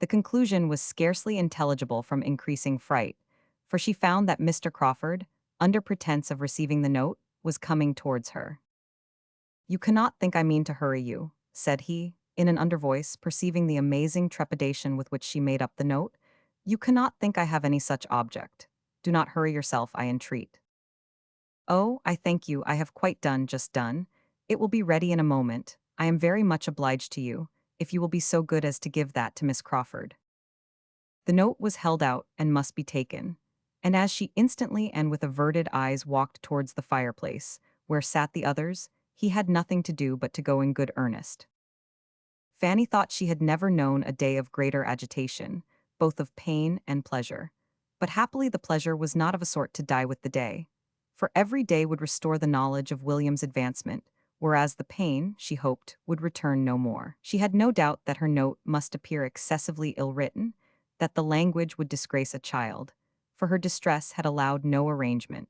The conclusion was scarcely intelligible from increasing fright, for she found that Mr. Crawford, under pretense of receiving the note, was coming towards her. "You cannot think I mean to hurry you," said he, in an undervoice, perceiving the amazing trepidation with which she made up the note. "You cannot think I have any such object. Do not hurry yourself, I entreat." "Oh, I thank you, I have quite done, just done. It will be ready in a moment. I am very much obliged to you, if you will be so good as to give that to Miss Crawford." The note was held out and must be taken, and as she instantly and with averted eyes walked towards the fireplace, where sat the others, he had nothing to do but to go in good earnest. Fanny thought she had never known a day of greater agitation, both of pain and pleasure. But happily the pleasure was not of a sort to die with the day, for every day would restore the knowledge of William's advancement, whereas the pain, she hoped, would return no more. She had no doubt that her note must appear excessively ill-written, that the language would disgrace a child, for her distress had allowed no arrangement.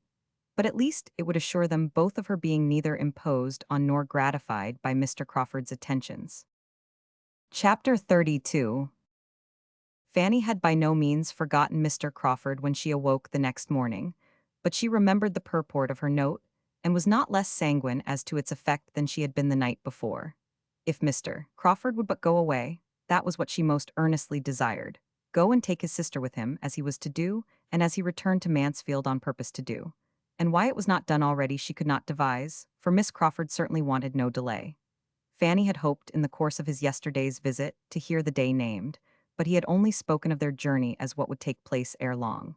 But at least it would assure them both of her being neither imposed on nor gratified by Mr. Crawford's attentions. Chapter 32. Fanny had by no means forgotten Mr. Crawford when she awoke the next morning, but she remembered the purport of her note, and was not less sanguine as to its effect than she had been the night before. If Mr. Crawford would but go away, that was what she most earnestly desired. Go and take his sister with him, as he was to do, and as he returned to Mansfield on purpose to do. And why it was not done already she could not devise, for Miss Crawford certainly wanted no delay. Fanny had hoped in the course of his yesterday's visit to hear the day named, but he had only spoken of their journey as what would take place ere long.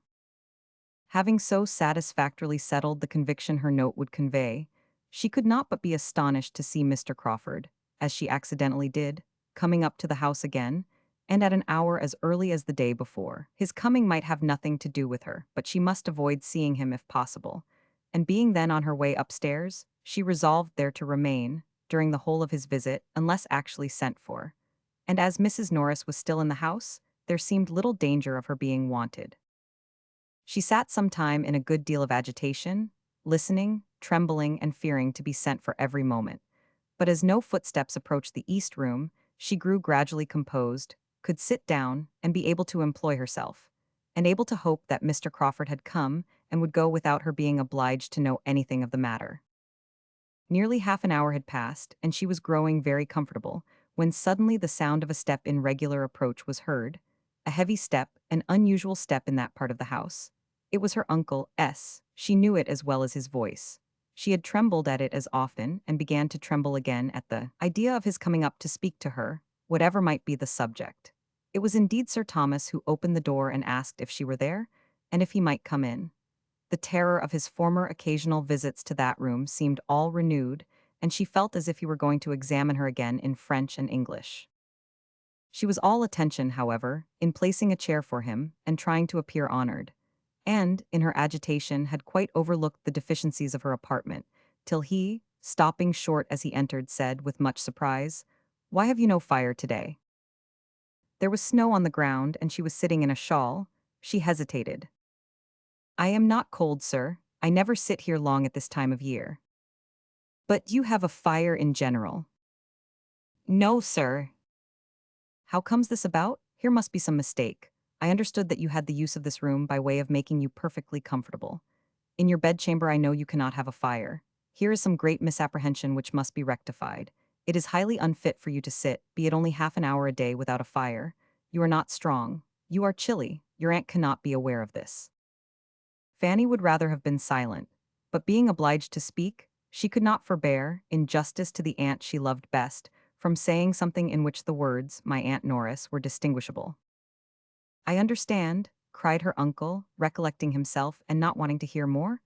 Having so satisfactorily settled the conviction her note would convey, she could not but be astonished to see Mr. Crawford, as she accidentally did, coming up to the house again, and at an hour as early as the day before. His coming might have nothing to do with her, but she must avoid seeing him if possible, and being then on her way upstairs, she resolved there to remain, during the whole of his visit, unless actually sent for. And as Mrs. Norris was still in the house, there seemed little danger of her being wanted. She sat some time in a good deal of agitation, listening, trembling, and fearing to be sent for every moment. But as no footsteps approached the east room, she grew gradually composed, could sit down, and be able to employ herself, and able to hope that Mr. Crawford had come and would go without her being obliged to know anything of the matter. Nearly half an hour had passed, and she was growing very comfortable, when suddenly the sound of a step in regular approach was heard, a heavy step, an unusual step in that part of the house. It was her uncle, S. She knew it as well as his voice. She had trembled at it as often, and began to tremble again at the idea of his coming up to speak to her, whatever might be the subject. It was indeed Sir Thomas who opened the door and asked if she were there, and if he might come in. The terror of his former occasional visits to that room seemed all renewed, and she felt as if he were going to examine her again in French and English. She was all attention, however, in placing a chair for him and trying to appear honored, and, in her agitation, had quite overlooked the deficiencies of her apartment, till he, stopping short as he entered, said, with much surprise, "Why have you no fire today?" There was snow on the ground, and she was sitting in a shawl. She hesitated. "I am not cold, sir. I never sit here long at this time of year." "But you have a fire in general." "No, sir." "How comes this about? Here must be some mistake. I understood that you had the use of this room by way of making you perfectly comfortable. In your bedchamber I know you cannot have a fire. Here is some great misapprehension which must be rectified. It is highly unfit for you to sit, be it only half an hour a day, without a fire. You are not strong. You are chilly. Your aunt cannot be aware of this." Fanny would rather have been silent, but being obliged to speak, she could not forbear, in justice to the aunt she loved best, from saying something in which the words, "my Aunt Norris," were distinguishable. "I understand," cried her uncle, recollecting himself and not wanting to hear more.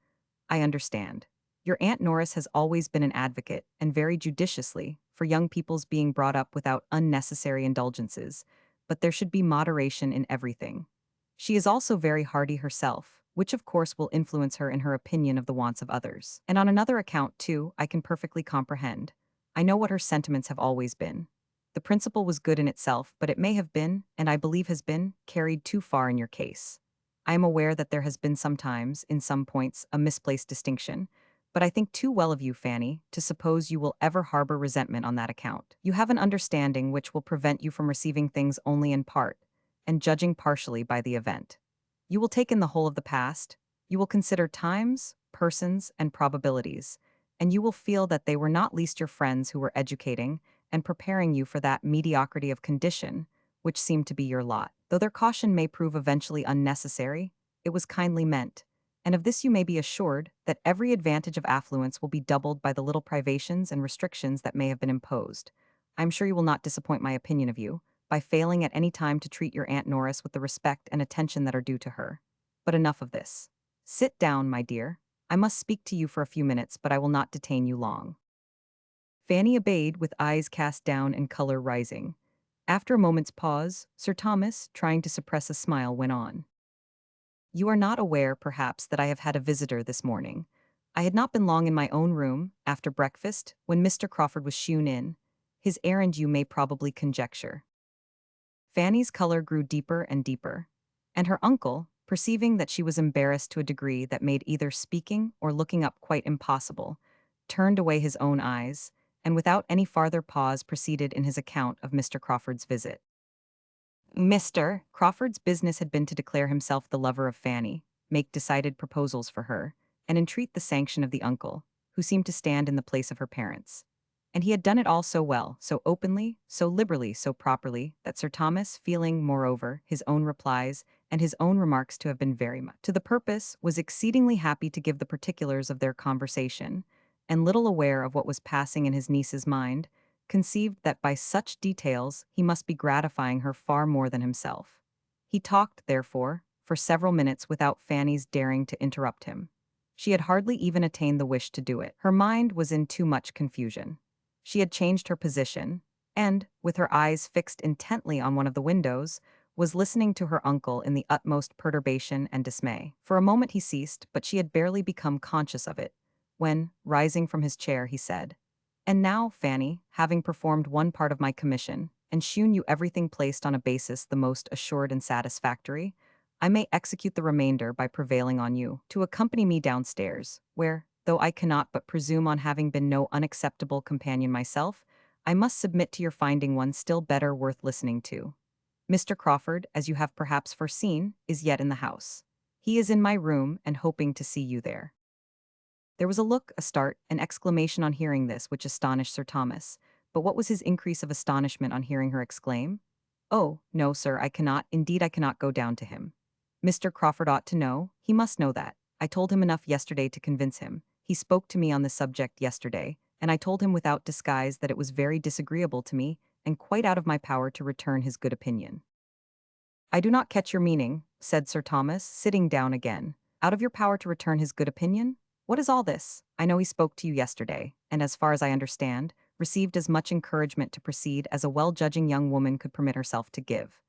"I understand. Your Aunt Norris has always been an advocate, and very judiciously, for young people's being brought up without unnecessary indulgences, but there should be moderation in everything. She is also very hardy herself, which of course will influence her in her opinion of the wants of others. And on another account, too, I can perfectly comprehend. I know what her sentiments have always been. The principle was good in itself, but it may have been, and I believe has been, carried too far in your case. I am aware that there has been sometimes, in some points, a misplaced distinction, but I think too well of you, Fanny, to suppose you will ever harbor resentment on that account. You have an understanding which will prevent you from receiving things only in part, and judging partially by the event. You will take in the whole of the past, you will consider times, persons, and probabilities, and you will feel that they were not least your friends who were educating and preparing you for that mediocrity of condition which seemed to be your lot. Though their caution may prove eventually unnecessary, it was kindly meant, and of this you may be assured that every advantage of affluence will be doubled by the little privations and restrictions that may have been imposed. I am sure you will not disappoint my opinion of you, by failing at any time to treat your Aunt Norris with the respect and attention that are due to her. But enough of this. Sit down, my dear. I must speak to you for a few minutes, but I will not detain you long. Fanny obeyed with eyes cast down and color rising. After a moment's pause, Sir Thomas, trying to suppress a smile, went on. You are not aware, perhaps, that I have had a visitor this morning. I had not been long in my own room, after breakfast, when Mr. Crawford was shewn in. His errand you may probably conjecture. Fanny's color grew deeper and deeper, and her uncle, perceiving that she was embarrassed to a degree that made either speaking or looking up quite impossible, turned away his own eyes, and without any farther pause proceeded in his account of Mr. Crawford's visit. Mr. Crawford's business had been to declare himself the lover of Fanny, make decided proposals for her, and entreat the sanction of the uncle, who seemed to stand in the place of her parents. And he had done it all so well, so openly, so liberally, so properly, that Sir Thomas, feeling, moreover, his own replies and his own remarks to have been very much to the purpose, was exceedingly happy to give the particulars of their conversation, and little aware of what was passing in his niece's mind, conceived that by such details he must be gratifying her far more than himself. He talked, therefore, for several minutes without Fanny's daring to interrupt him. She had hardly even attained the wish to do it. Her mind was in too much confusion. She had changed her position, and, with her eyes fixed intently on one of the windows, was listening to her uncle in the utmost perturbation and dismay. For a moment he ceased, but she had barely become conscious of it, when, rising from his chair, he said, "And now, Fanny, having performed one part of my commission, and shewn you everything placed on a basis the most assured and satisfactory, I may execute the remainder by prevailing on you to accompany me downstairs, where, though I cannot but presume on having been no unacceptable companion myself, I must submit to your finding one still better worth listening to. Mr. Crawford, as you have perhaps foreseen, is yet in the house. He is in my room and hoping to see you there." There was a look, a start, an exclamation on hearing this which astonished Sir Thomas, but what was his increase of astonishment on hearing her exclaim, "Oh, no, sir, I cannot, indeed I cannot go down to him. Mr. Crawford ought to know, he must know that. I told him enough yesterday to convince him. He spoke to me on the subject yesterday, and I told him without disguise that it was very disagreeable to me and quite out of my power to return his good opinion." "I do not catch your meaning," said Sir Thomas, sitting down again. "Out of your power to return his good opinion? What is all this? I know he spoke to you yesterday, and as far as I understand, received as much encouragement to proceed as a well-judging young woman could permit herself to give.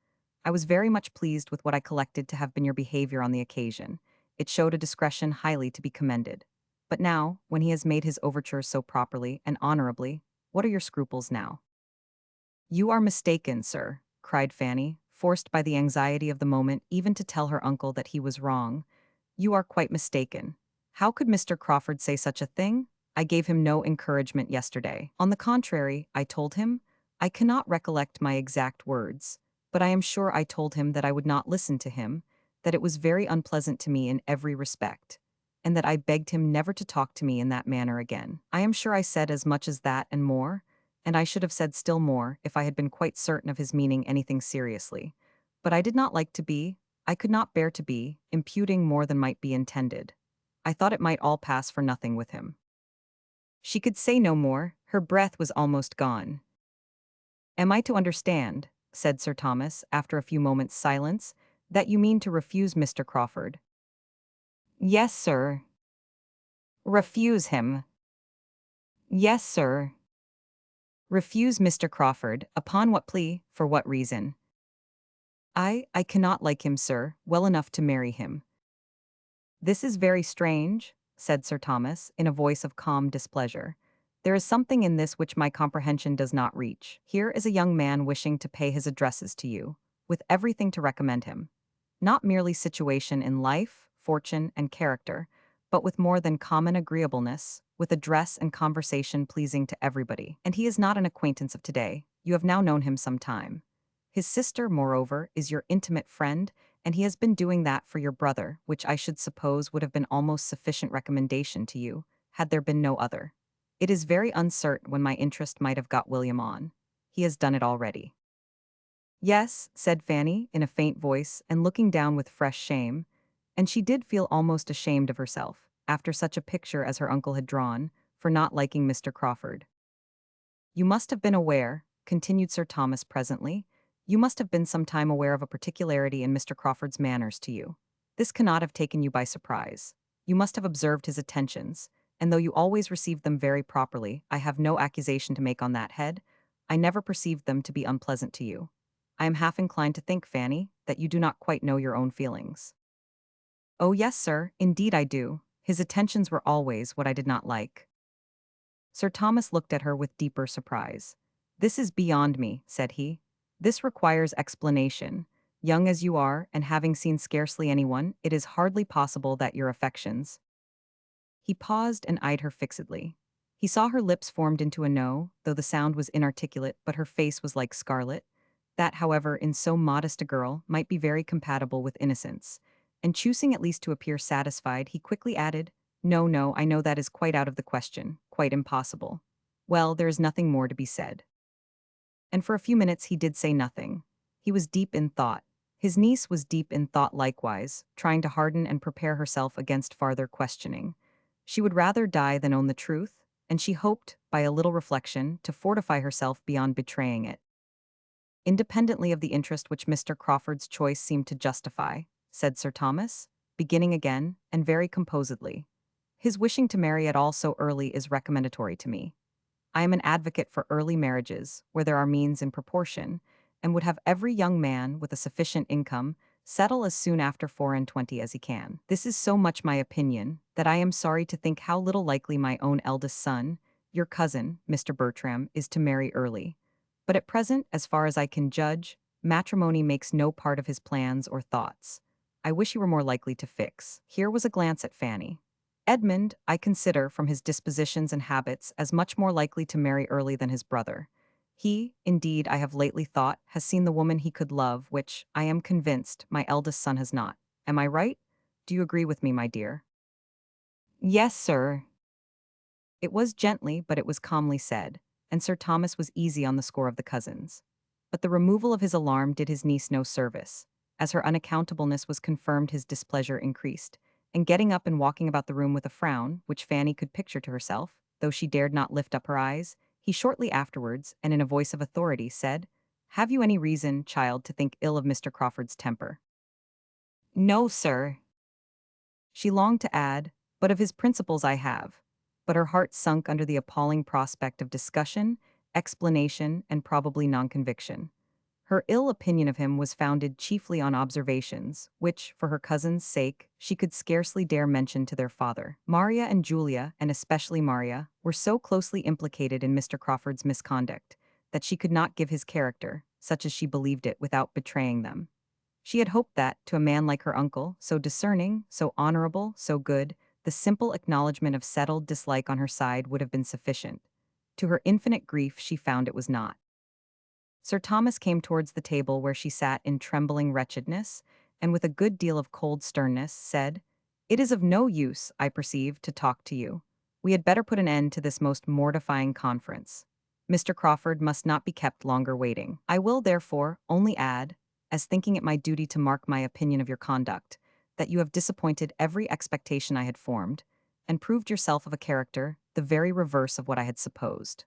I was very much pleased with what I collected to have been your behavior on the occasion. It showed a discretion highly to be commended. But now, when he has made his overtures so properly and honorably, what are your scruples now?" "You are mistaken, sir," cried Fanny, forced by the anxiety of the moment even to tell her uncle that he was wrong. "You are quite mistaken. How could Mr. Crawford say such a thing? I gave him no encouragement yesterday. On the contrary, I told him, I cannot recollect my exact words, but I am sure I told him that I would not listen to him, that it was very unpleasant to me in every respect, and that I begged him never to talk to me in that manner again. I am sure I said as much as that and more, and I should have said still more if I had been quite certain of his meaning anything seriously. But I did not like to be, I could not bear to be, imputing more than might be intended. I thought it might all pass for nothing with him." She could say no more, her breath was almost gone. "Am I to understand," said Sir Thomas, after a few moments' silence, "that you mean to refuse Mr. Crawford?" "Yes, sir." "Refuse him?" "Yes, sir." "Refuse Mr. Crawford, upon what plea, for what reason?" I cannot like him, sir, well enough to marry him." "This is very strange," said Sir Thomas, in a voice of calm displeasure. "There is something in this which my comprehension does not reach. Here is a young man wishing to pay his addresses to you, with everything to recommend him. Not merely situation in life, fortune, and character, but with more than common agreeableness, with address and conversation pleasing to everybody. And he is not an acquaintance of today. You have now known him some time. His sister, moreover, is your intimate friend, and he has been doing that for your brother, which I should suppose would have been almost sufficient recommendation to you, had there been no other. It is very uncertain when my interest might have got William on. He has done it already. Yes, said Fanny, in a faint voice, and looking down with fresh shame, and she did feel almost ashamed of herself, after such a picture as her uncle had drawn, for not liking Mr. Crawford. You must have been aware, continued Sir Thomas presently, you must have been some time aware of a particularity in Mr. Crawford's manners to you. This cannot have taken you by surprise. You must have observed his attentions, and though you always received them very properly, I have no accusation to make on that head, I never perceived them to be unpleasant to you. I am half inclined to think, Fanny, that you do not quite know your own feelings. Oh yes, sir, indeed I do. His attentions were always what I did not like. Sir Thomas looked at her with deeper surprise. This is beyond me, said he. This requires explanation. Young as you are, and having seen scarcely anyone, it is hardly possible that your affections. He paused and eyed her fixedly. He saw her lips formed into a no, though the sound was inarticulate, but her face was like scarlet. That, however, in so modest a girl, might be very compatible with innocence. And choosing at least to appear satisfied, he quickly added, No, no, I know that is quite out of the question, quite impossible. Well, there is nothing more to be said. And for a few minutes he did say nothing. He was deep in thought. His niece was deep in thought likewise, trying to harden and prepare herself against farther questioning. She would rather die than own the truth, and she hoped, by a little reflection, to fortify herself beyond betraying it. Independently of the interest which Mr. Crawford's choice seemed to justify, said Sir Thomas, beginning again, and very composedly, his wishing to marry at all so early is recommendatory to me. I am an advocate for early marriages, where there are means in proportion, and would have every young man with a sufficient income settle as soon after 24 as he can. This is so much my opinion, that I am sorry to think how little likely my own eldest son, your cousin, Mr. Bertram, is to marry early. But at present, as far as I can judge, matrimony makes no part of his plans or thoughts. I wish he were more likely to fix. Here was a glance at Fanny. Edmund, I consider, from his dispositions and habits, as much more likely to marry early than his brother. He, indeed, I have lately thought, has seen the woman he could love, which, I am convinced, my eldest son has not. Am I right? Do you agree with me, my dear? Yes, sir. It was gently, but it was calmly said, and Sir Thomas was easy on the score of the cousins. But the removal of his alarm did his niece no service. As her unaccountableness was confirmed, his displeasure increased, and getting up and walking about the room with a frown, which Fanny could picture to herself, though she dared not lift up her eyes, he shortly afterwards, and in a voice of authority, said, Have you any reason, child, to think ill of Mr. Crawford's temper? No, sir. She longed to add, but of his principles I have. But her heart sunk under the appalling prospect of discussion, explanation, and probably non-conviction. Her ill opinion of him was founded chiefly on observations, which, for her cousin's sake, she could scarcely dare mention to their father. Maria and Julia, and especially Maria, were so closely implicated in Mr. Crawford's misconduct, that she could not give his character, such as she believed it, without betraying them. She had hoped that, to a man like her uncle, so discerning, so honorable, so good, the simple acknowledgment of settled dislike on her side would have been sufficient. To her infinite grief, she found it was not. Sir Thomas came towards the table where she sat in trembling wretchedness, and with a good deal of cold sternness, said, It is of no use, I perceive, to talk to you. We had better put an end to this most mortifying conference. Mr. Crawford must not be kept longer waiting. I will, therefore, only add, as thinking it my duty to mark my opinion of your conduct, that you have disappointed every expectation I had formed, and proved yourself of a character the very reverse of what I had supposed.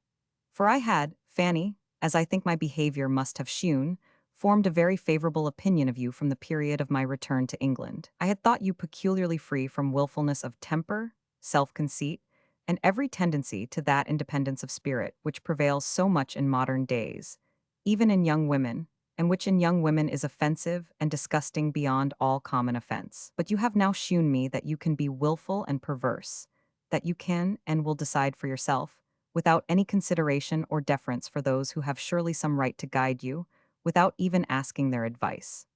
For I had, Fanny, as I think my behavior must have shewn, formed a very favorable opinion of you from the period of my return to England. I had thought you peculiarly free from willfulness of temper, self-conceit, and every tendency to that independence of spirit which prevails so much in modern days, even in young women, and which in young women is offensive and disgusting beyond all common offense. But you have now shewn me that you can be willful and perverse, that you can and will decide for yourself, without any consideration or deference for those who have surely some right to guide you, without even asking their advice.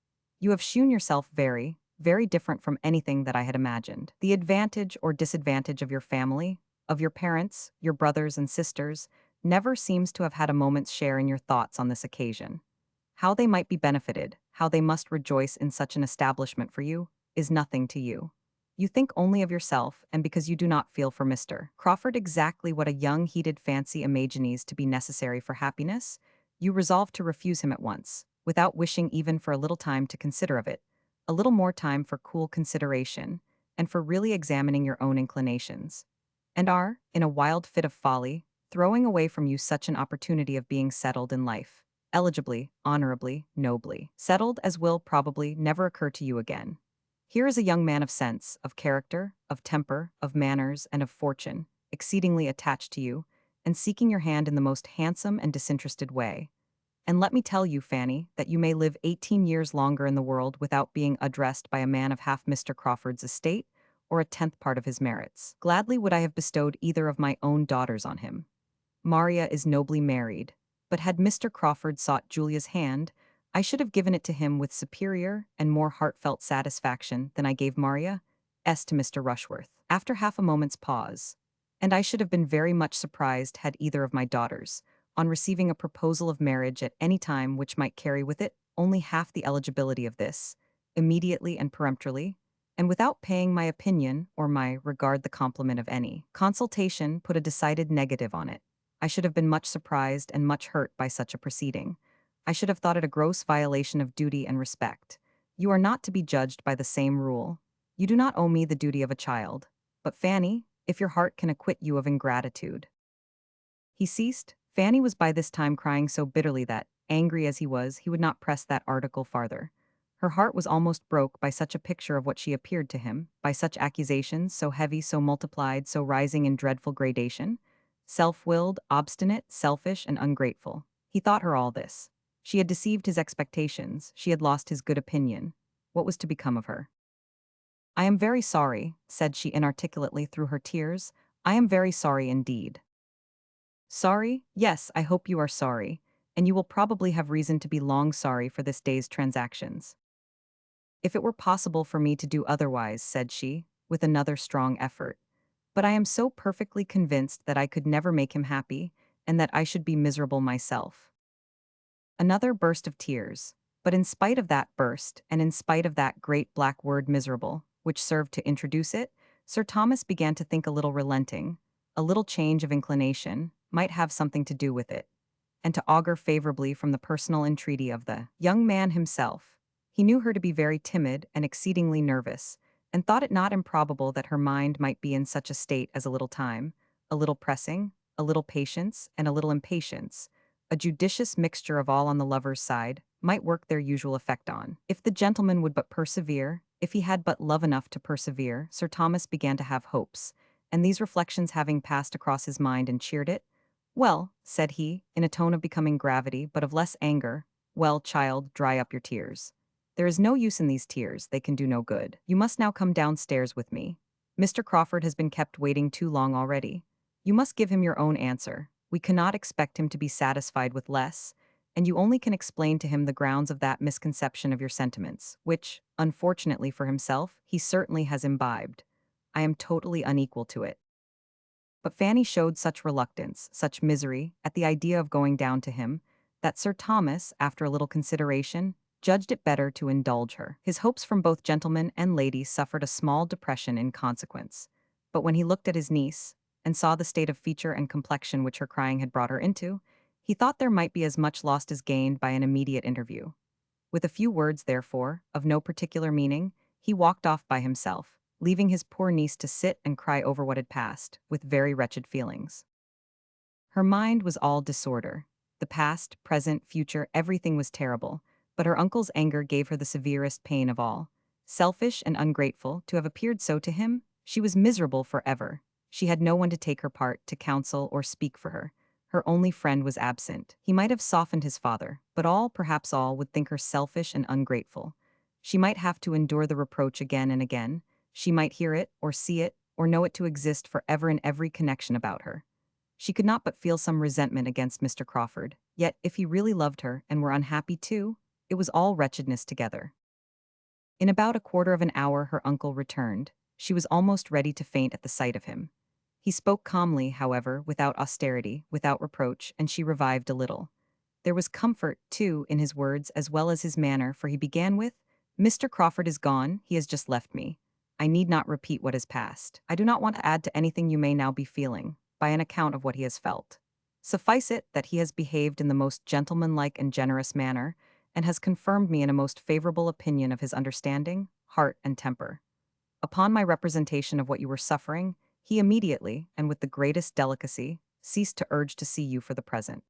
You have shewn yourself very, very different from anything that I had imagined. The advantage or disadvantage of your family, of your parents, your brothers and sisters, never seems to have had a moment's share in your thoughts on this occasion. How they might be benefited, how they must rejoice in such an establishment for you, is nothing to you. You think only of yourself, and because you do not feel for Mr. Crawford exactly what a young heated fancy imagines to be necessary for happiness, you resolve to refuse him at once, without wishing even for a little time to consider of it, a little more time for cool consideration, and for really examining your own inclinations, and are, in a wild fit of folly, throwing away from you such an opportunity of being settled in life, eligibly, honorably, nobly, settled as will probably never occur to you again. Here is a young man of sense, of character, of temper, of manners, and of fortune, exceedingly attached to you, and seeking your hand in the most handsome and disinterested way. And let me tell you, Fanny, that you may live 18 years longer in the world without being addressed by a man of half Mr. Crawford's estate, or a tenth part of his merits. Gladly would I have bestowed either of my own daughters on him. Maria is nobly married, but had Mr. Crawford sought Julia's hand, I should have given it to him with superior and more heartfelt satisfaction than I gave Maria's to Mr. Rushworth. After half a moment's pause, and I should have been very much surprised had either of my daughters, on receiving a proposal of marriage at any time which might carry with it only half the eligibility of this, immediately and peremptorily, and without paying my opinion or my regard the compliment of any consultation, put a decided negative on it. I should have been much surprised and much hurt by such a proceeding. I should have thought it a gross violation of duty and respect. You are not to be judged by the same rule. You do not owe me the duty of a child. But Fanny, if your heart can acquit you of ingratitude. He ceased. Fanny was by this time crying so bitterly that, angry as he would not press that article farther. Her heart was almost broke by such a picture of what she appeared to him, by such accusations, so heavy, so multiplied, so rising in dreadful gradation. Self-willed, obstinate, selfish, and ungrateful. He thought her all this. She had deceived his expectations, she had lost his good opinion. What was to become of her? "I am very sorry," said she inarticulately through her tears. "I am very sorry indeed." "Sorry? Yes, I hope you are sorry, and you will probably have reason to be long sorry for this day's transactions. If it were possible for me to do otherwise," said she, with another strong effort, "but I am so perfectly convinced that I could never make him happy, and that I should be miserable myself." Another burst of tears. But in spite of that burst, and in spite of that great black word miserable, which served to introduce it, Sir Thomas began to think a little relenting, a little change of inclination, might have something to do with it, and to augur favorably from the personal entreaty of the young man himself. He knew her to be very timid and exceedingly nervous, and thought it not improbable that her mind might be in such a state as a little time, a little pressing, a little patience, and a little impatience, a judicious mixture of all on the lover's side, might work their usual effect on. If the gentleman would but persevere, if he had but love enough to persevere, Sir Thomas began to have hopes, and these reflections having passed across his mind and cheered it, "Well," said he, in a tone of becoming gravity, but of less anger, "well, child, dry up your tears. There is no use in these tears, they can do no good. You must now come downstairs with me. Mr. Crawford has been kept waiting too long already. You must give him your own answer. We cannot expect him to be satisfied with less, and you only can explain to him the grounds of that misconception of your sentiments, which, unfortunately for himself, he certainly has imbibed. I am totally unequal to it." But Fanny showed such reluctance, such misery, at the idea of going down to him, that Sir Thomas, after a little consideration, judged it better to indulge her. His hopes from both gentleman and lady suffered a small depression in consequence. But when he looked at his niece, and saw the state of feature and complexion which her crying had brought her into, he thought there might be as much lost as gained by an immediate interview. With a few words, therefore, of no particular meaning, he walked off by himself, leaving his poor niece to sit and cry over what had passed, with very wretched feelings. Her mind was all disorder. The past, present, future, everything was terrible, but her uncle's anger gave her the severest pain of all. Selfish and ungrateful, to have appeared so to him, she was miserable forever. She had no one to take her part, to counsel or speak for her. Her only friend was absent. He might have softened his father, but all, perhaps all, would think her selfish and ungrateful. She might have to endure the reproach again and again. She might hear it, or see it, or know it to exist forever in every connection about her. She could not but feel some resentment against Mr. Crawford, yet if he really loved her and were unhappy too, it was all wretchedness together. In about a quarter of an hour her uncle returned. She was almost ready to faint at the sight of him. He spoke calmly, however, without austerity, without reproach, and she revived a little. There was comfort, too, in his words as well as his manner, for he began with, "Mr. Crawford is gone, he has just left me. I need not repeat what has passed. I do not want to add to anything you may now be feeling, by an account of what he has felt. Suffice it that he has behaved in the most gentlemanlike and generous manner, and has confirmed me in a most favorable opinion of his understanding, heart, and temper. Upon my representation of what you were suffering, he immediately, and with the greatest delicacy, ceased to urge to see you for the present."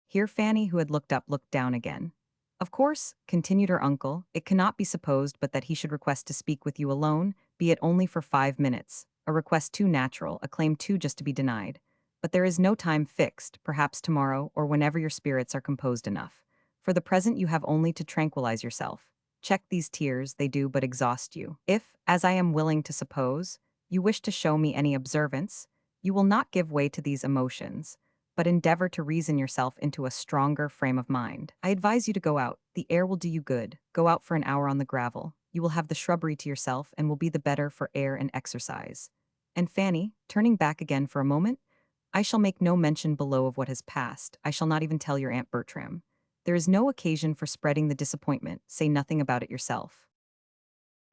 Here Fanny, who had looked up, looked down again. "Of course," continued her uncle, "it cannot be supposed but that he should request to speak with you alone, be it only for 5 minutes, a request too natural, a claim too just to be denied. But there is no time fixed, perhaps tomorrow, or whenever your spirits are composed enough. For the present you have only to tranquilize yourself. Check these tears, they do but exhaust you. If, as I am willing to suppose, you wish to show me any observance, you will not give way to these emotions, but endeavor to reason yourself into a stronger frame of mind. I advise you to go out. The air will do you good. Go out for an hour on the gravel. You will have the shrubbery to yourself and will be the better for air and exercise." And Fanny, turning back again for a moment, "I shall make no mention below of what has passed. I shall not even tell your Aunt Bertram. There is no occasion for spreading the disappointment. Say nothing about it yourself."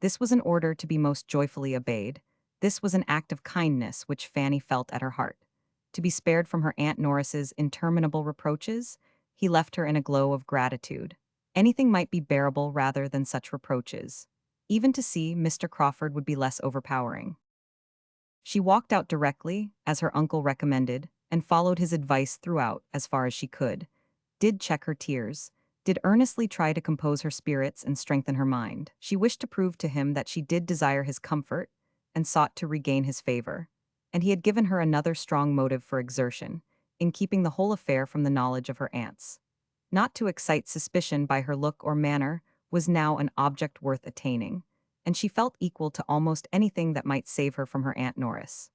This was an order to be most joyfully obeyed. This was an act of kindness which Fanny felt at her heart. To be spared from her Aunt Norris's interminable reproaches, he left her in a glow of gratitude. Anything might be bearable rather than such reproaches. Even to see Mr. Crawford would be less overpowering. She walked out directly, as her uncle recommended, and followed his advice throughout as far as she could, did check her tears, did earnestly try to compose her spirits and strengthen her mind. She wished to prove to him that she did desire his comfort, and sought to regain his favor. And he had given her another strong motive for exertion, in keeping the whole affair from the knowledge of her aunts. Not to excite suspicion by her look or manner was now an object worth attaining, and she felt equal to almost anything that might save her from her Aunt Norris.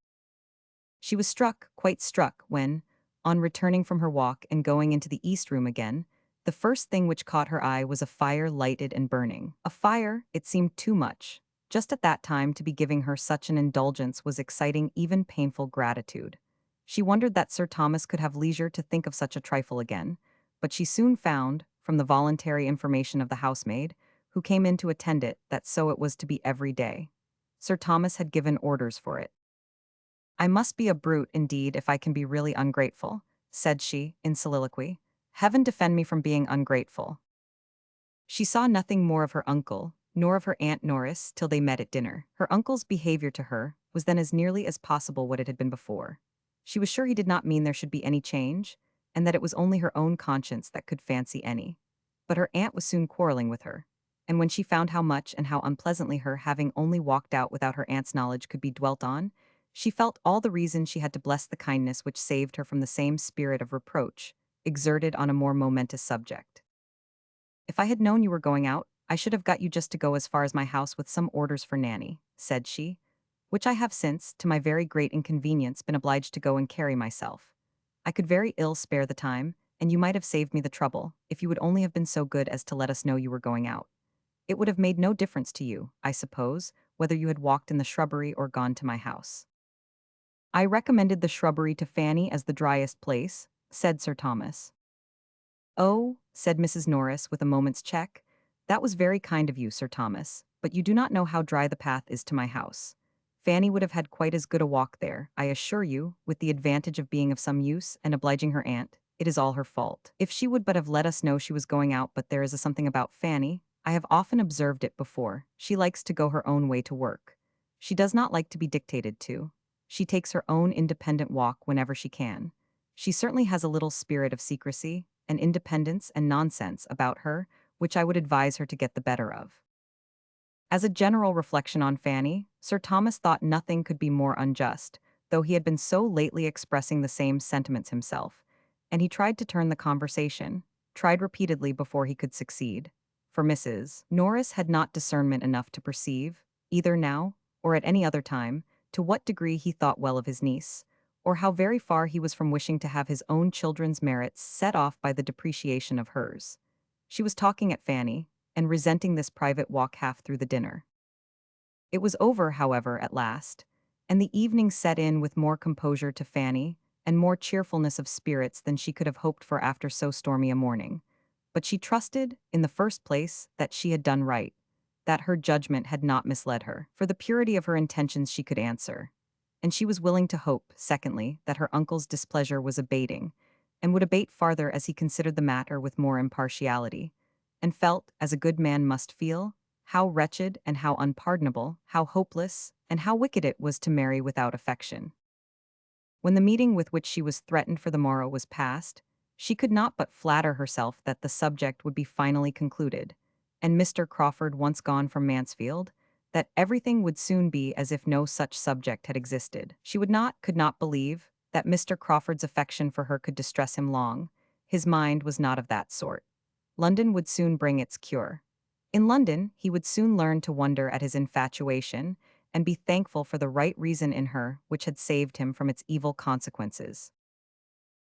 She was struck, quite struck, when, on returning from her walk and going into the East Room again, the first thing which caught her eye was a fire lighted and burning. A fire, it seemed too much. Just at that time to be giving her such an indulgence was exciting even painful gratitude. She wondered that Sir Thomas could have leisure to think of such a trifle again, but she soon found, from the voluntary information of the housemaid, who came in to attend it, that so it was to be every day. Sir Thomas had given orders for it. "I must be a brute, indeed, if I can be really ungrateful," said she, in soliloquy. "Heaven defend me from being ungrateful." She saw nothing more of her uncle, nor of her Aunt Norris, till they met at dinner. Her uncle's behavior to her was then as nearly as possible what it had been before. She was sure he did not mean there should be any change, and that it was only her own conscience that could fancy any. But her aunt was soon quarreling with her, and when she found how much and how unpleasantly her having only walked out without her aunt's knowledge could be dwelt on, she felt all the reason she had to bless the kindness which saved her from the same spirit of reproach, exerted on a more momentous subject. "If I had known you were going out, I should have got you just to go as far as my house with some orders for Nanny," said she, "which I have since, to my very great inconvenience, been obliged to go and carry myself. I could very ill spare the time, and you might have saved me the trouble, if you would only have been so good as to let us know you were going out. It would have made no difference to you, I suppose, whether you had walked in the shrubbery or gone to my house." "I recommended the shrubbery to Fanny as the driest place," said Sir Thomas. "Oh," said Mrs. Norris with a moment's check, "that was very kind of you, Sir Thomas, but you do not know how dry the path is to my house. Fanny would have had quite as good a walk there, I assure you, with the advantage of being of some use and obliging her aunt. It is all her fault. If she would but have let us know she was going out, but there is a something about Fanny. I have often observed it before. She likes to go her own way to work. She does not like to be dictated to. She takes her own independent walk whenever she can. She certainly has a little spirit of secrecy, and independence and nonsense about her, which I would advise her to get the better of." As a general reflection on Fanny, Sir Thomas thought nothing could be more unjust, though he had been so lately expressing the same sentiments himself, and he tried to turn the conversation, tried repeatedly before he could succeed. For Mrs. Norris had not discernment enough to perceive, either now, or at any other time, to what degree he thought well of his niece, or how very far he was from wishing to have his own children's merits set off by the depreciation of hers. She was talking at Fanny, and resenting this private walk half through the dinner. It was over, however, at last, and the evening set in with more composure to Fanny, and more cheerfulness of spirits than she could have hoped for after so stormy a morning. But she trusted, in the first place, that she had done right, that her judgment had not misled her. For the purity of her intentions she could answer. And she was willing to hope, secondly, that her uncle's displeasure was abating, and would abate farther as he considered the matter with more impartiality, and felt, as a good man must feel, how wretched and how unpardonable, how hopeless, and how wicked it was to marry without affection. When the meeting with which she was threatened for the morrow was past, she could not but flatter herself that the subject would be finally concluded, and Mr. Crawford once gone from Mansfield, that everything would soon be as if no such subject had existed. She could not believe that Mr. Crawford's affection for her could distress him long. His mind was not of that sort. London would soon bring its cure. In London, he would soon learn to wonder at his infatuation and be thankful for the right reason in her which had saved him from its evil consequences.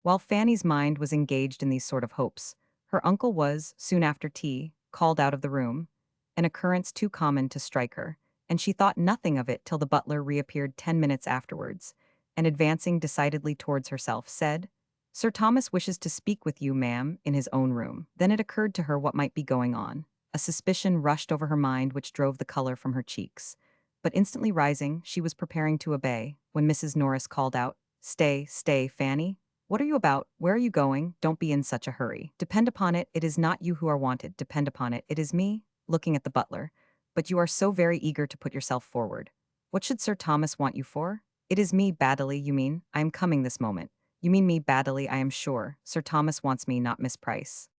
While Fanny's mind was engaged in these sort of hopes, her uncle was, soon after tea, called out of the room, an occurrence too common to strike her, and she thought nothing of it till the butler reappeared 10 minutes afterwards, and advancing decidedly towards herself, said, "Sir Thomas wishes to speak with you, ma'am, in his own room." Then it occurred to her what might be going on. A suspicion rushed over her mind which drove the color from her cheeks. But instantly rising, she was preparing to obey, when Mrs. Norris called out, "Stay, stay, Fanny. What are you about? Where are you going? Don't be in such a hurry. Depend upon it, it is not you who are wanted. Depend upon it, it is me," looking at the butler. "But you are so very eager to put yourself forward. What should Sir Thomas want you for?" "It is me, Baddeley, you mean. I am coming this moment." "You mean me, Baddeley, I am sure. Sir Thomas wants me, not Miss Price."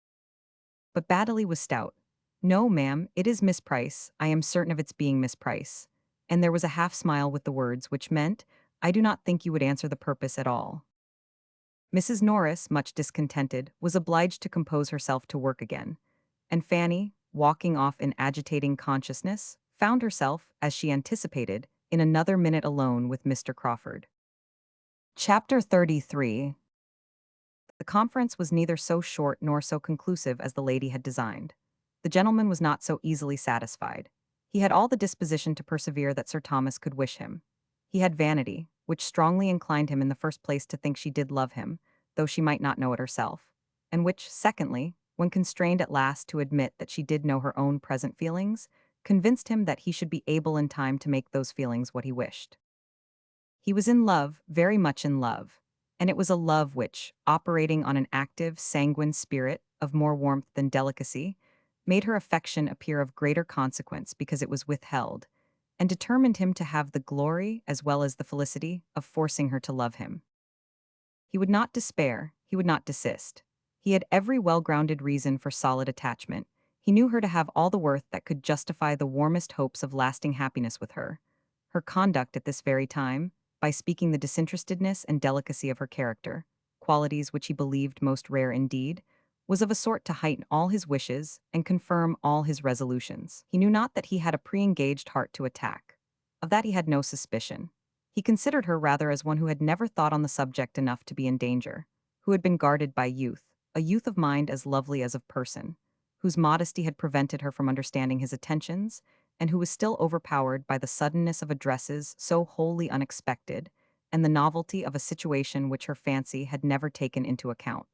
But Baddeley was stout. "No, ma'am, it is Miss Price. I am certain of its being Miss Price." And there was a half-smile with the words, which meant, "I do not think you would answer the purpose at all." Mrs. Norris, much discontented, was obliged to compose herself to work again, and Fanny, walking off in agitating consciousness, found herself, as she anticipated, in another minute alone with Mr. Crawford. Chapter 33. The conference was neither so short nor so conclusive as the lady had designed. The gentleman was not so easily satisfied. He had all the disposition to persevere that Sir Thomas could wish him. He had vanity, which strongly inclined him in the first place to think she did love him, though she might not know it herself, and which, secondly, when constrained at last to admit that she did know her own present feelings, convinced him that he should be able in time to make those feelings what he wished. He was in love, very much in love, and it was a love which, operating on an active, sanguine spirit of more warmth than delicacy, made her affection appear of greater consequence because it was withheld, and determined him to have the glory as well as the felicity of forcing her to love him. He would not despair, he would not desist. He had every well-grounded reason for solid attachment. He knew her to have all the worth that could justify the warmest hopes of lasting happiness with her. Her conduct at this very time, by speaking the disinterestedness and delicacy of her character, qualities which he believed most rare indeed, was of a sort to heighten all his wishes and confirm all his resolutions. He knew not that he had a pre-engaged heart to attack. Of that he had no suspicion. He considered her rather as one who had never thought on the subject enough to be in danger, who had been guarded by youth, a youth of mind as lovely as of person, whose modesty had prevented her from understanding his attentions, and who was still overpowered by the suddenness of addresses so wholly unexpected, and the novelty of a situation which her fancy had never taken into account.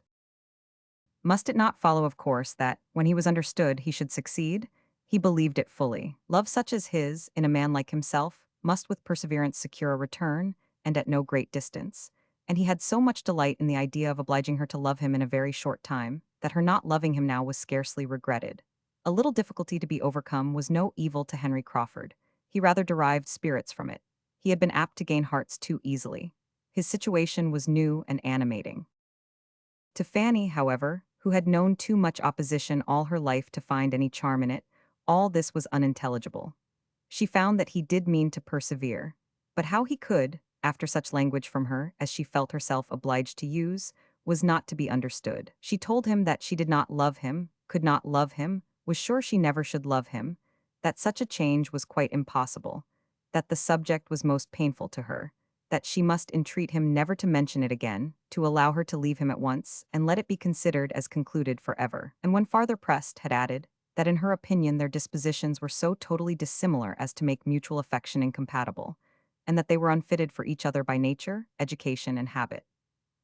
Must it not follow, of course, that, when he was understood, he should succeed? He believed it fully. Love such as his, in a man like himself, must with perseverance secure a return, and at no great distance. And he had so much delight in the idea of obliging her to love him in a very short time, that her not loving him now was scarcely regretted. A little difficulty to be overcome was no evil to Henry Crawford. He rather derived spirits from it. He had been apt to gain hearts too easily. His situation was new and animating. To Fanny, however, who had known too much opposition all her life to find any charm in it, all this was unintelligible. She found that he did mean to persevere, but how he could, after such language from her as she felt herself obliged to use, was not to be understood. She told him that she did not love him, could not love him, was sure she never should love him, that such a change was quite impossible, that the subject was most painful to her, that she must entreat him never to mention it again, to allow her to leave him at once, and let it be considered as concluded forever. And when farther pressed, had added, that in her opinion their dispositions were so totally dissimilar as to make mutual affection incompatible, and that they were unfitted for each other by nature, education, and habit.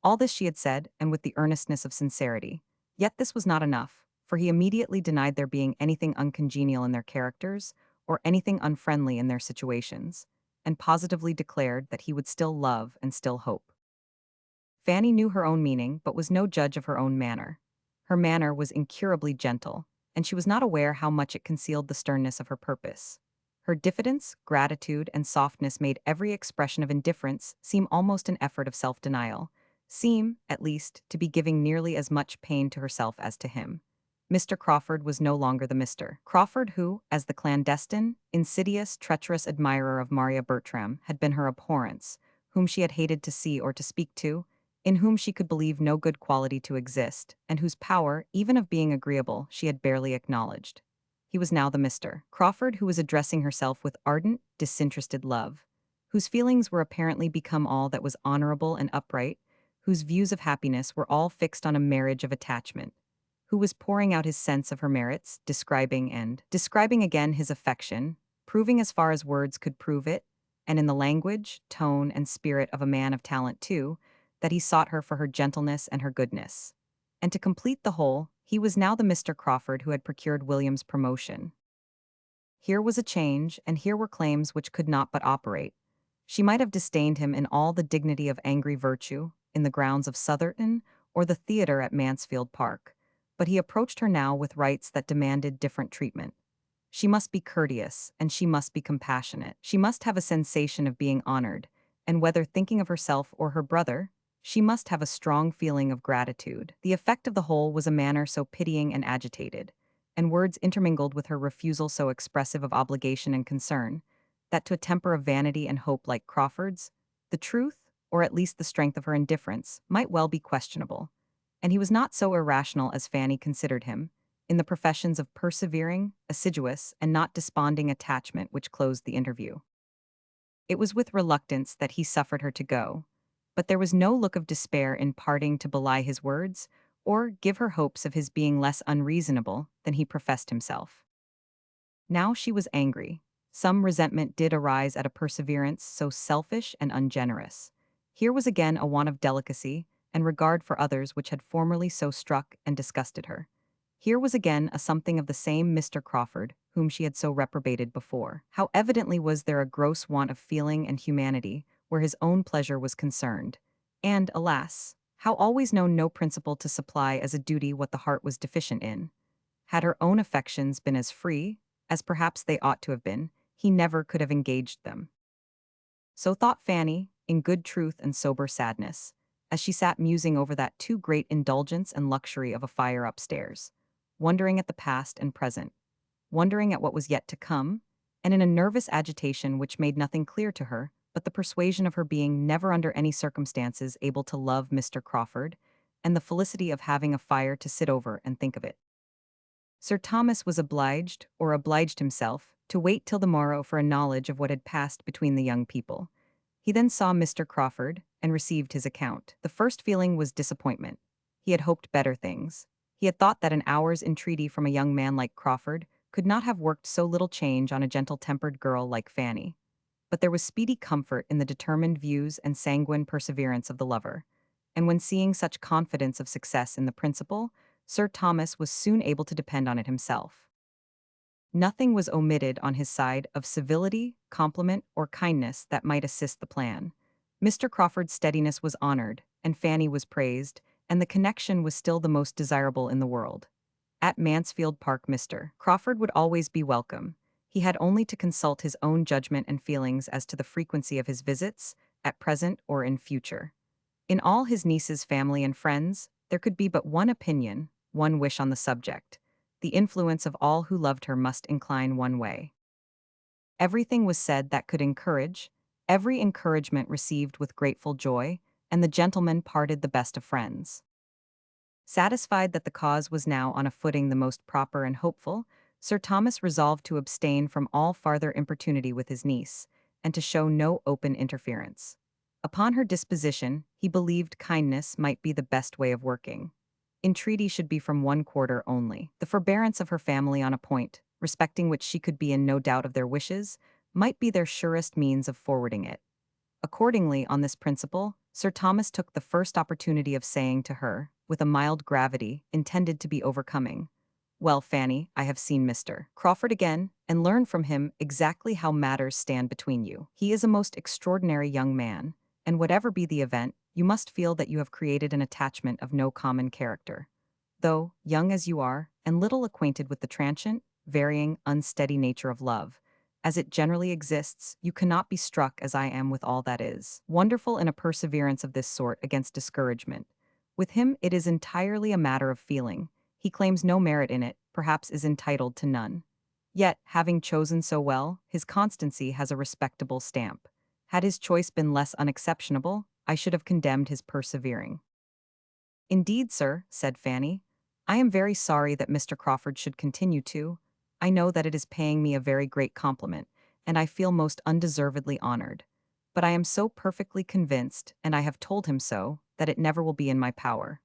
All this she had said, and with the earnestness of sincerity. Yet this was not enough, for he immediately denied there being anything uncongenial in their characters, or anything unfriendly in their situations, and positively declared that he would still love and still hope. Fanny knew her own meaning, but was no judge of her own manner. Her manner was incurably gentle, and she was not aware how much it concealed the sternness of her purpose. Her diffidence, gratitude, and softness made every expression of indifference seem almost an effort of self-denial, seem, at least, to be giving nearly as much pain to herself as to him. Mr. Crawford was no longer the Mr. Crawford who, as the clandestine, insidious, treacherous admirer of Maria Bertram, had been her abhorrence, whom she had hated to see or to speak to, in whom she could believe no good quality to exist, and whose power, even of being agreeable, she had barely acknowledged. He was now the Mr. Crawford who was addressing herself with ardent, disinterested love, whose feelings were apparently become all that was honorable and upright, whose views of happiness were all fixed on a marriage of attachment, who was pouring out his sense of her merits, describing again his affection, proving as far as words could prove it, and in the language, tone, and spirit of a man of talent too, that he sought her for her gentleness and her goodness. And to complete the whole, he was now the Mr. Crawford who had procured William's promotion. Here was a change, and here were claims which could not but operate. She might have disdained him in all the dignity of angry virtue, in the grounds of Southerton, or the theatre at Mansfield Park, but he approached her now with rights that demanded different treatment. She must be courteous, and she must be compassionate. She must have a sensation of being honored, and whether thinking of herself or her brother, she must have a strong feeling of gratitude. The effect of the whole was a manner so pitying and agitated, and words intermingled with her refusal so expressive of obligation and concern, that to a temper of vanity and hope like Crawford's, the truth, or at least the strength of her indifference, might well be questionable. And he was not so irrational as Fanny considered him, in the professions of persevering, assiduous, and not desponding attachment which closed the interview. It was with reluctance that he suffered her to go, but there was no look of despair in parting to belie his words, or give her hopes of his being less unreasonable than he professed himself. Now she was angry. Some resentment did arise at a perseverance so selfish and ungenerous. Here was again a want of delicacy and regard for others which had formerly so struck and disgusted her. Here was again a something of the same Mr. Crawford, whom she had so reprobated before. How evidently was there a gross want of feeling and humanity where his own pleasure was concerned. And, alas, how always known no principle to supply as a duty what the heart was deficient in. Had her own affections been as free, as perhaps they ought to have been, he never could have engaged them. So thought Fanny, in good truth and sober sadness, as she sat musing over that too great indulgence and luxury of a fire upstairs, wondering at the past and present, wondering at what was yet to come, and in a nervous agitation which made nothing clear to her but the persuasion of her being never under any circumstances able to love Mr. Crawford, and the felicity of having a fire to sit over and think of it. Sir Thomas was obliged, or obliged himself, to wait till the morrow for a knowledge of what had passed between the young people. He then saw Mr. Crawford, and received his account. The first feeling was disappointment. He had hoped better things. He had thought that an hour's entreaty from a young man like Crawford could not have worked so little change on a gentle-tempered girl like Fanny. But there was speedy comfort in the determined views and sanguine perseverance of the lover, and when seeing such confidence of success in the principle, Sir Thomas was soon able to depend on it himself. Nothing was omitted on his side of civility, compliment, or kindness that might assist the plan. Mr. Crawford's steadiness was honored, and Fanny was praised, and the connection was still the most desirable in the world. At Mansfield Park Mr. Crawford would always be welcome. He had only to consult his own judgment and feelings as to the frequency of his visits, at present or in future. In all his niece's family and friends, there could be but one opinion, one wish on the subject. The influence of all who loved her must incline one way. Everything was said that could encourage, every encouragement received with grateful joy, and the gentlemen parted the best of friends. Satisfied that the cause was now on a footing the most proper and hopeful, Sir Thomas resolved to abstain from all farther importunity with his niece, and to show no open interference. Upon her disposition, he believed kindness might be the best way of working. Entreaty should be from one quarter only. The forbearance of her family on a point, respecting which she could be in no doubt of their wishes, might be their surest means of forwarding it. Accordingly, on this principle, Sir Thomas took the first opportunity of saying to her, with a mild gravity intended to be overcoming, "Well, Fanny, I have seen Mr. Crawford again, and learned from him exactly how matters stand between you. He is a most extraordinary young man, and whatever be the event, you must feel that you have created an attachment of no common character. Though, young as you are, and little acquainted with the transient, varying, unsteady nature of love, as it generally exists, you cannot be struck as I am with all that is wonderful in a perseverance of this sort against discouragement. With him it is entirely a matter of feeling. He claims no merit in it, perhaps is entitled to none. Yet, having chosen so well, his constancy has a respectable stamp. Had his choice been less unexceptionable, I should have condemned his persevering." "Indeed, sir," said Fanny, "I am very sorry that Mr. Crawford should continue to. I know that it is paying me a very great compliment, and I feel most undeservedly honored. But I am so perfectly convinced, and I have told him so, that it never will be in my power."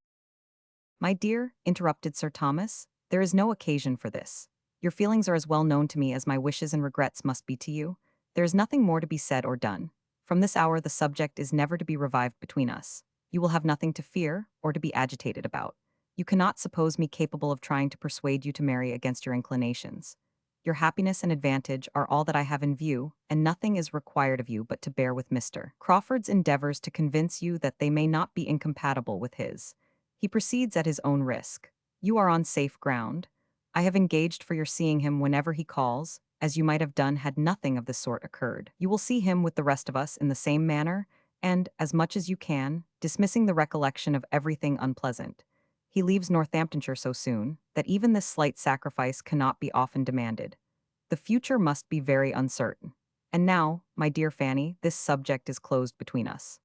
"My dear," interrupted Sir Thomas, "there is no occasion for this. Your feelings are as well known to me as my wishes and regrets must be to you. There is nothing more to be said or done. From this hour the subject is never to be revived between us. You will have nothing to fear or to be agitated about. You cannot suppose me capable of trying to persuade you to marry against your inclinations. Your happiness and advantage are all that I have in view, and nothing is required of you but to bear with Mr. Crawford's endeavors to convince you that they may not be incompatible with his. He proceeds at his own risk. You are on safe ground. I have engaged for your seeing him whenever he calls, as you might have done had nothing of the sort occurred. You will see him with the rest of us in the same manner, and, as much as you can, dismissing the recollection of everything unpleasant. He leaves Northamptonshire so soon, that even this slight sacrifice cannot be often demanded. The future must be very uncertain. And now, my dear Fanny, this subject is closed between us."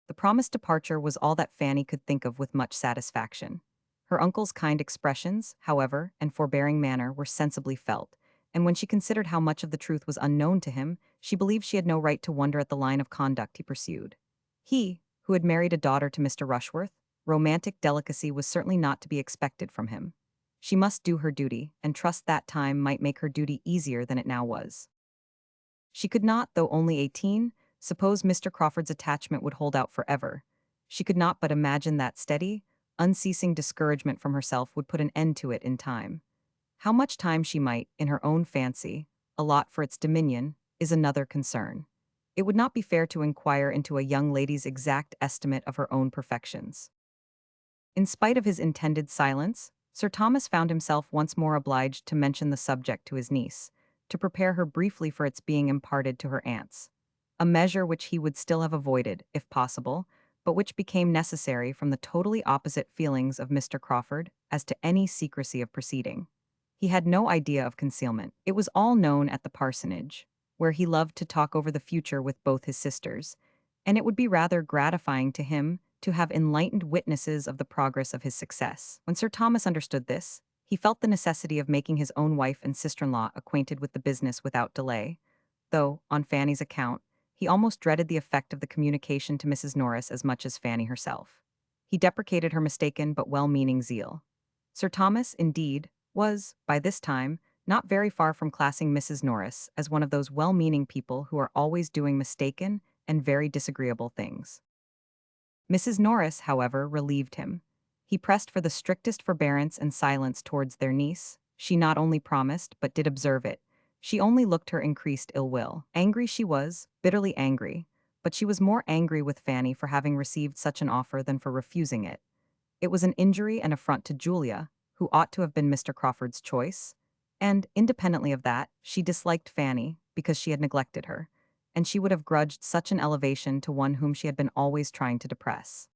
The promised departure was all that Fanny could think of with much satisfaction. Her uncle's kind expressions, however, and forbearing manner were sensibly felt, and when she considered how much of the truth was unknown to him, she believed she had no right to wonder at the line of conduct he pursued. He, who had married a daughter to Mr. Rushworth, romantic delicacy was certainly not to be expected from him. She must do her duty, and trust that time might make her duty easier than it now was. She could not, though only 18, suppose Mr. Crawford's attachment would hold out forever. She could not but imagine that steady, unceasing discouragement from herself would put an end to it in time. How much time she might, in her own fancy, allot for its dominion, is another concern. It would not be fair to inquire into a young lady's exact estimate of her own perfections. In spite of his intended silence, Sir Thomas found himself once more obliged to mention the subject to his niece, to prepare her briefly for its being imparted to her aunts, a measure which he would still have avoided, if possible, but which became necessary from the totally opposite feelings of Mr. Crawford as to any secrecy of proceeding. He had no idea of concealment. It was all known at the parsonage, where he loved to talk over the future with both his sisters, and it would be rather gratifying to him to have enlightened witnesses of the progress of his success. When Sir Thomas understood this, he felt the necessity of making his own wife and sister-in-law acquainted with the business without delay, though, on Fanny's account, he almost dreaded the effect of the communication to Mrs. Norris as much as Fanny herself. He deprecated her mistaken but well-meaning zeal. Sir Thomas, indeed, was, by this time, not very far from classing Mrs. Norris as one of those well-meaning people who are always doing mistaken and very disagreeable things. Mrs. Norris, however, relieved him. He pressed for the strictest forbearance and silence towards their niece. She not only promised, but did observe it. She only looked her increased ill will. Angry she was, bitterly angry, but she was more angry with Fanny for having received such an offer than for refusing it. It was an injury and affront to Julia, who ought to have been Mr. Crawford's choice, and, independently of that, she disliked Fanny because she had neglected her, and she would have grudged such an elevation to one whom she had been always trying to depress.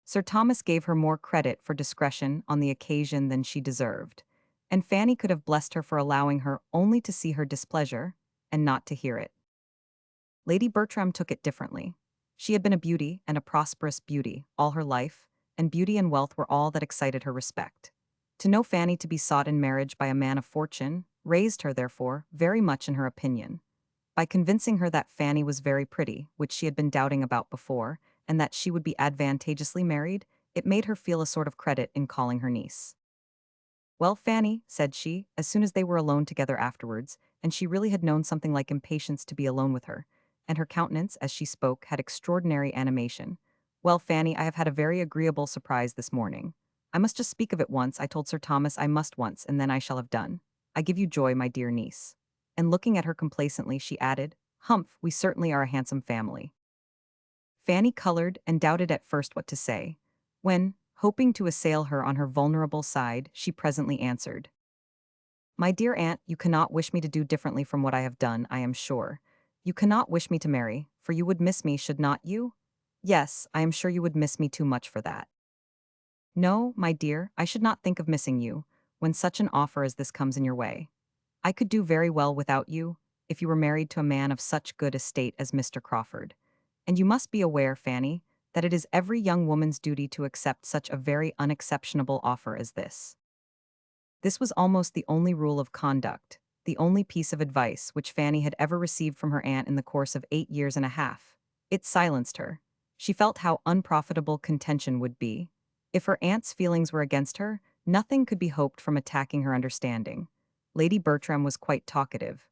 Sir Thomas gave her more credit for discretion on the occasion than she deserved, and Fanny could have blessed her for allowing her only to see her displeasure, and not to hear it. Lady Bertram took it differently. She had been a beauty, and a prosperous beauty, all her life, and beauty and wealth were all that excited her respect. To know Fanny to be sought in marriage by a man of fortune raised her, therefore, very much in her opinion. By convincing her that Fanny was very pretty, which she had been doubting about before, and that she would be advantageously married, it made her feel a sort of credit in calling her niece. "Well, Fanny," said she, as soon as they were alone together afterwards, and she really had known something like impatience to be alone with her, and her countenance, as she spoke, had extraordinary animation. "Well, Fanny, I have had a very agreeable surprise this morning. I must just speak of it once. I told Sir Thomas I must once, and then I shall have done. I give you joy, my dear niece." And looking at her complacently, she added, "Humph, we certainly are a handsome family." Fanny colored and doubted at first what to say, when, hoping to assail her on her vulnerable side, she presently answered, "My dear aunt, you cannot wish me to do differently from what I have done, I am sure. You cannot wish me to marry, for you would miss me, should not you? Yes, I am sure you would miss me too much for that." "No, my dear, I should not think of missing you, when such an offer as this comes in your way. I could do very well without you, if you were married to a man of such good estate as Mr. Crawford. And you must be aware, Fanny, that it is every young woman's duty to accept such a very unexceptionable offer as this." This was almost the only rule of conduct, the only piece of advice which Fanny had ever received from her aunt in the course of 8 years and a half. It silenced her. She felt how unprofitable contention would be. If her aunt's feelings were against her, nothing could be hoped from attacking her understanding. Lady Bertram was quite talkative.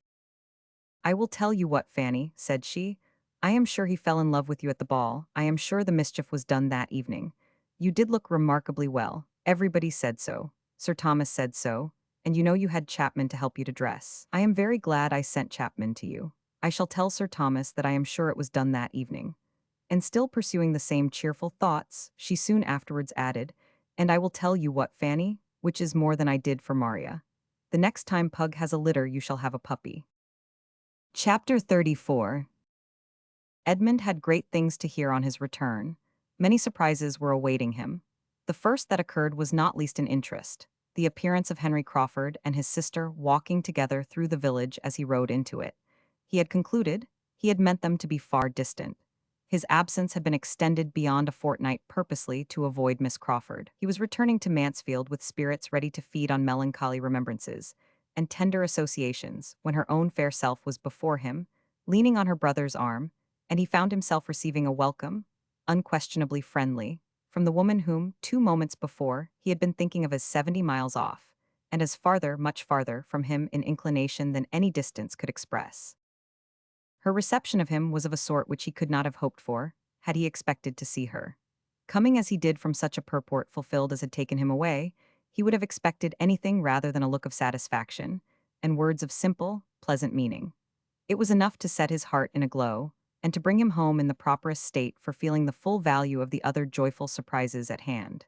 "I will tell you what, Fanny," said she. "I am sure he fell in love with you at the ball. I am sure the mischief was done that evening. You did look remarkably well. Everybody said so. Sir Thomas said so. And you know you had Chapman to help you to dress. I am very glad I sent Chapman to you. I shall tell Sir Thomas that I am sure it was done that evening." And still pursuing the same cheerful thoughts, she soon afterwards added, "And I will tell you what, Fanny, which is more than I did for Maria. The next time Pug has a litter you shall have a puppy." Chapter 34. Edmund had great things to hear on his return. Many surprises were awaiting him. The first that occurred was not least in interest, the appearance of Henry Crawford and his sister walking together through the village as he rode into it. He had concluded, he had meant them to be far distant. His absence had been extended beyond a fortnight purposely to avoid Miss Crawford. He was returning to Mansfield with spirits ready to feed on melancholy remembrances and tender associations when her own fair self was before him, leaning on her brother's arm, and he found himself receiving a welcome, unquestionably friendly, from the woman whom, 2 moments before, he had been thinking of as 70 miles off, and as farther, much farther, from him in inclination than any distance could express. Her reception of him was of a sort which he could not have hoped for, had he expected to see her. Coming as he did from such a purport fulfilled as had taken him away, he would have expected anything rather than a look of satisfaction, and words of simple, pleasant meaning. It was enough to set his heart in a glow, and to bring him home in the properest state for feeling the full value of the other joyful surprises at hand.